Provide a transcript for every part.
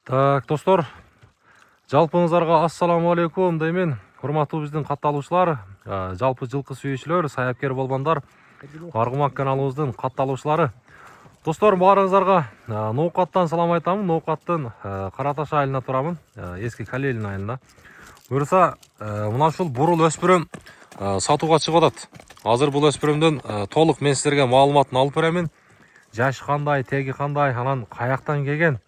Так, достор, жалпыңыздарга ассаламу алейкум деймен. Урматтуу биздин катталуучулар, жалпы жылкы сүйүүчүлөр, саяпкер болбондар, Аргумак каналыбыздын катталуучулары. Достор, баарыңыздарга Ноокаттан салам айтамын. Ноокаттын Караташ айылына турамын, эски Калелин айылына. Буюрса, мына ушул бурул өспүрүм сатууга чыгып атат. Азыр бул өспүрүмдүн толук мен силерге маалыматын алып беремин. Жашы кандай, теги кандай, анан каяктан келген,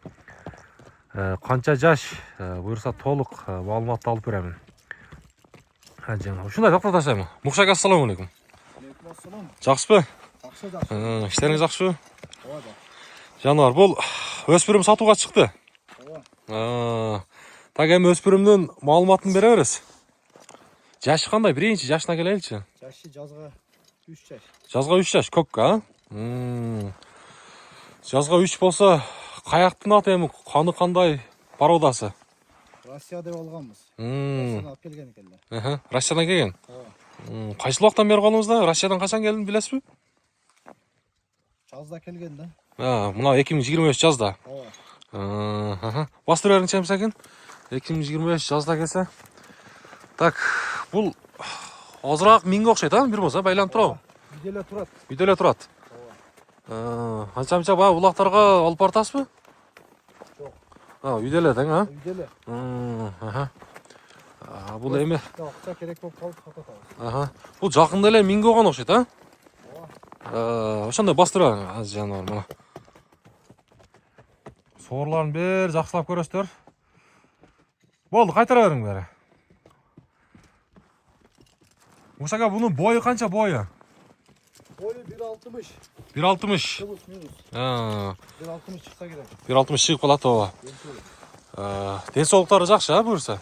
канча жаш, буюрса толук маалыматты алып беремин. Ушундай токтотошойм. Мукшак, ассаламу алейкум. Алейкум ассалам. Жакшысызбы? Жакшы, жакшы. Иштериңиз жакшыбы? Ооба. Жануар, бул өспүрүм сатууга чыкты. Ооба. Так, эми өспүрүмдүн маалыматын бере бересиз. Жашы кандай? Биринчи жашына келеличи. Жашы жазга 3 жаш. Жазга 3 жаш, көк, Жазга 3 болсо, каяктын аты эми каны кандай породасы? Россия деп алганбыз. Россиядан алып келген экенлер. Россиядан келген. Ооба. Кайсы убактан бери колуңузда? Россиядан качан келдин, билесизби? Жазда келген да. Мына 2023 жазда. Ооба. Бастыр бериңчи эмсекин. 2023 жазда келсе. Так, бул азыраак миңге окшойт, бир болсо байланып турабы? Үйдө турат. Үйдө эле турат. Ооба. Анча-мынча баягы улактарга алып бартасызбы? Жок. Үйдө эле тең, Үйдө эле. Бул эми Акча керек болуп калып сатабыз. бул жакында эле миңге болгон окшойт, Ооба. Ошондой бастыр бериң, аз жаныбар мына. Соорларын бир жакшылап көрөсүздөр. Болду, кайтара бериң бери. Мушага бунун бою канча бою? Бою 1.60. 1.60. Плюс минус. 1.60 чыкса керек. 1.60 чыгып калат, ооба. Ден соолуктары жакшы, буюрса.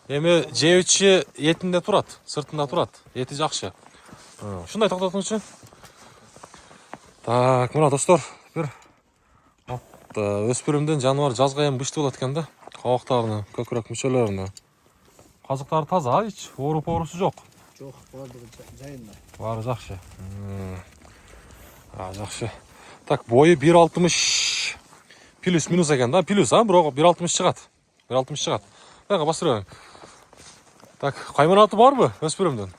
Эми жебичи этинде турат, сыртында турат. Эти жакшы. Ушундай токтотуңчу. Так, мына достор, бир өспүрүмдүн жаныбар жазга эми бышты болот экен да. Кабактарыны, көкүрөк мүчөлөрүнө. Казыктары таза, эч ооруп-оорусу жок. Жок, баардыгы жайында. Баары жакшы. Жакшы. Так, бою 1.60 плюс минус экен да, плюс, бирок 1.60 чыгат. 1.60 чыгат. Бага бастыр бериң. Так, кайманаты барбы өспүрүмдүн?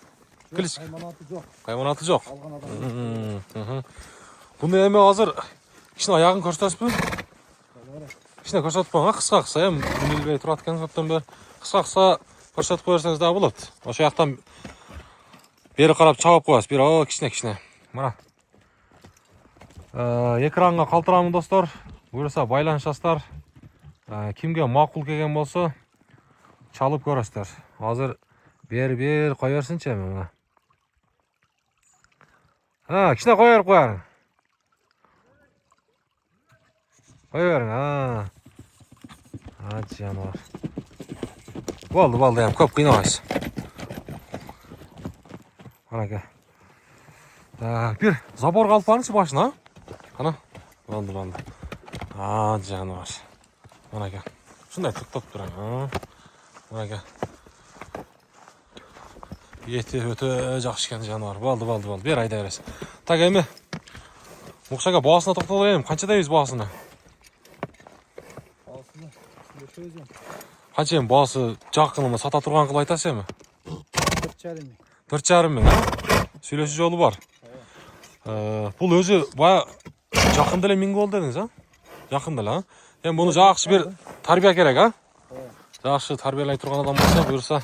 Кайманаты жок. Кайманаты жок. Алган адам. Буну эми азыр кичине аягын көрсөтөсүзбү? Кичине көрсөтүп коюң, кыска эми билбей турат экен көптөн бери. Кыска көрсөтүп койсоңуз да болот. Ошо жактан бери карап чабып коесуз. Бир кичине. Мына. Экранга калтырамын, достор. Буюрса байланышасыздар. Кимге макул келген болсо чалып көрөсүздөр. Азыр бир кой берсинчи эми мына. Кичине кой бериң. Кой бериң. Жаныбар. Болду, эми көп кыйнабайсыз. Анаке. Бир заборго алып барыңызчы башына. Ана. Болду. Жаныбар. Анаке. Ушундай токтотуп тураң. Анаке. Эти өтө жакшы экен жаныбар. Болду. Бер айда бересиз. Так, эми Мукшага баасына токтоло берем. Канча дейбиз баасына? Баасына сүйлөшөбүз. Канча эми баасы жакынына сата турган кылып айтасыз эми? 4,5 миң. 4,5 миң, Сүйлөшүү жолу бар. Бул өзү бая жакында эле миң болду дедиңиз, Жакында эле, Эми буну жакшы бир тарбия керек, Жакшы тарбиялай турган адам болсо, буюрса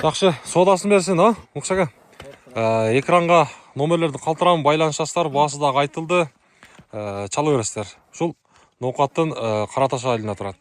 жакшы соодасын берсин, Мукшага. Экранга номерлерди калтырамын, байланышасыздар, баасы дагы айтылды. Чала бересиздер. Ушул Ноокаттын Караташ айылына турат.